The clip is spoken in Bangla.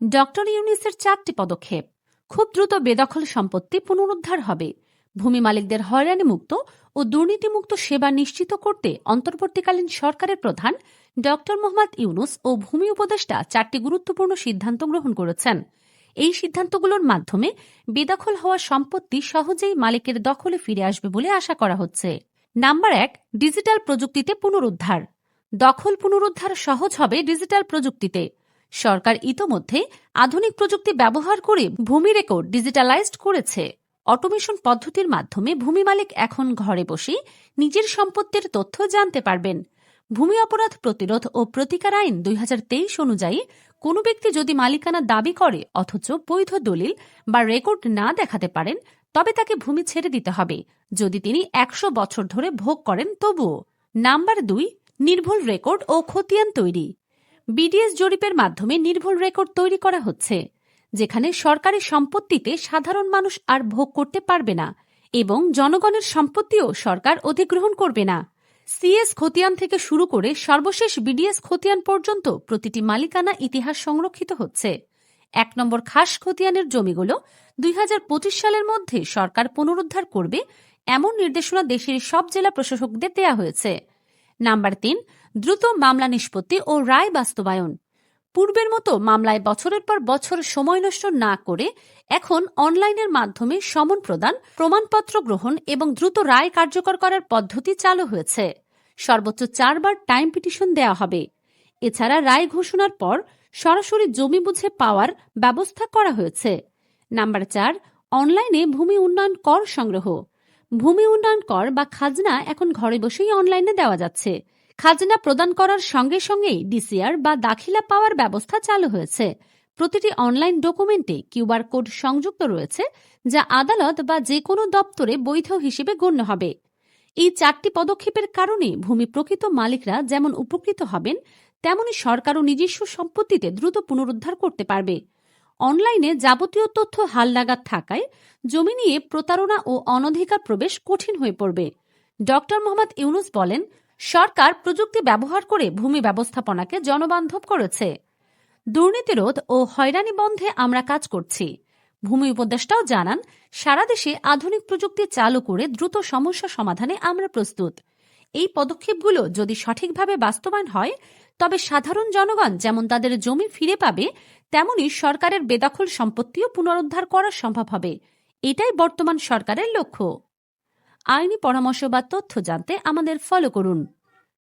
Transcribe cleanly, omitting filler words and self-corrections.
ডক্টর ইউনূসের 4টি পদক্ষেপ। খুব দ্রুত বেদখল সম্পত্তি পুনরুদ্ধার হবে। ভূমি মালিকদের হয়রানিমুক্ত ও দুর্নীতিমুক্ত সেবা নিশ্চিত করতে অন্তর্বর্তীকালীন সরকারের প্রধান ডক্টর মোহাম্মদ ইউনূস ও ভূমি উপদেষ্টা 4টি গুরুত্বপূর্ণ সিদ্ধান্ত গ্রহণ করেছেন। এই সিদ্ধান্তগুলোর মাধ্যমে বেদখল হওয়া সম্পত্তি সহজেই মালিকের দখলে ফিরে আসবে বলে আশা করা হচ্ছে। নাম্বার 1, ডিজিটাল প্রযুক্তিতে পুনরুদ্ধার। দখল পুনরুদ্ধার সহজ হবে ডিজিটাল প্রযুক্তিতে। সরকার ইতোমধ্যে আধুনিক প্রযুক্তি ব্যবহার করে ভূমি রেকর্ড ডিজিটালাইজড করেছে। অটোমেশন পদ্ধতির মাধ্যমে ভূমি মালিক এখন ঘরে বসেই নিজের সম্পত্তির তথ্য জানতে পারবেন। ভূমি অপরাধ প্রতিরোধ ও প্রতিকার আইন 2023 অনুযায়ী কোনো ব্যক্তি যদি মালিকানা দাবি করে অথচ বৈধ দলিল বা রেকর্ড না দেখাতে পারেন, তবে তাকে ভূমি ছেড়ে দিতে হবে, যদি তিনি 100 বছর ধরে ভোগ করেন তবুও। নাম্বার 2, নির্ভুল রেকর্ড ও খতিয়ান তৈরি। বিডিএস জরিপের মাধ্যমে নির্ভুল রেকর্ড তৈরি করা হচ্ছে, যেখানে সরকারি সম্পত্তিতে সাধারণ মানুষ আর ভোগ করতে পারবে না এবং জনগণের সম্পত্তিও সরকার অধিগ্রহণ করবে না। সিএস খতিয়ান থেকে শুরু করে সর্বশেষ বিডিএস খতিয়ান পর্যন্ত প্রতিটি মালিকানা ইতিহাস সংরক্ষিত হচ্ছে। 1 নম্বর খাস খতিয়ানের জমিগুলো 2025 সালের মধ্যে সরকার পুনরুদ্ধার করবে, এমন নির্দেশনা দেশের সব জেলা প্রশাসকদের দেয়া হয়েছে। নাম্বার 3, দ্রুত মামলা নিষ্পত্তি ও রায় বাস্তবায়ন। পূর্বের মতো মামলায় বছরের পর বছর সময় নষ্ট না করে এখন অনলাইনের মাধ্যমে সমন প্রদান, প্রমাণপত্র গ্রহণ এবং দ্রুত রায় কার্যকর করার পদ্ধতি চালু হয়েছে। সর্বোচ্চ 4 বার টাইম পিটিশন দেওয়া হবে। এছাড়া রায় ঘোষণার পর সরাসরি জমি বুঝে পাওয়ার ব্যবস্থা করা হয়েছে। নাম্বার 4, অনলাইনে ভূমি উন্নয়ন কর সংগ্রহ। ভূমি উন্নয়ন কর বা খাজনা এখন ঘরে বসেই অনলাইনে দেওয়া যাচ্ছে। খাজনা প্রদান করার সঙ্গে সঙ্গেই ডিসিআর বা দাখিলা পাওয়ার ব্যবস্থা চালু হয়েছে। প্রতিটি অনলাইন ডকুমেন্টে কিউআর কোড সংযুক্ত রয়েছে, যা আদালত বা যে কোনো দপ্তরে বৈধ হিসেবে গণ্য হবে। এই 4টি পদক্ষেপের কারণে ভূমি প্রকৃত মালিকরা যেমন উপকৃত হবেন, তেমনি সরকারও নিজস্ব সম্পত্তিতে দ্রুত পুনরুদ্ধার করতে পারবে। অনলাইনে যাবতীয় তথ্য হালনাগাদ থাকায় জমি নিয়ে প্রতারণা ও অনধিকার প্রবেশ কঠিন হয়ে পড়বে। ডক্টর মোহাম্মদ ইউনূস বলেন, সরকার প্রযুক্তি ব্যবহার করে ভূমি ব্যবস্থাপনাকে জনবান্ধব করেছে। দুর্নীতি রোধ ও হয়রানি বন্ধে আমরা কাজ করছি। ভূমি উপদেষ্টাও জানান, সারা দেশে আধুনিক প্রযুক্তি চালু করে দ্রুত সমস্যা সমাধানে আমরা প্রস্তুত। এই পদক্ষেপগুলো যদি সঠিকভাবে বাস্তবায়ন হয়, তবে সাধারণ জনগণ যেমন তাদের জমি ফিরে পাবে, তেমনি সরকারের বেদখল সম্পত্তিও পুনরুদ্ধার করা সম্ভব হবে। এটাই বর্তমান সরকারের লক্ষ্য। আইনি পরামর্শ বা তথ্য জানতে আমাদের ফলো করুন।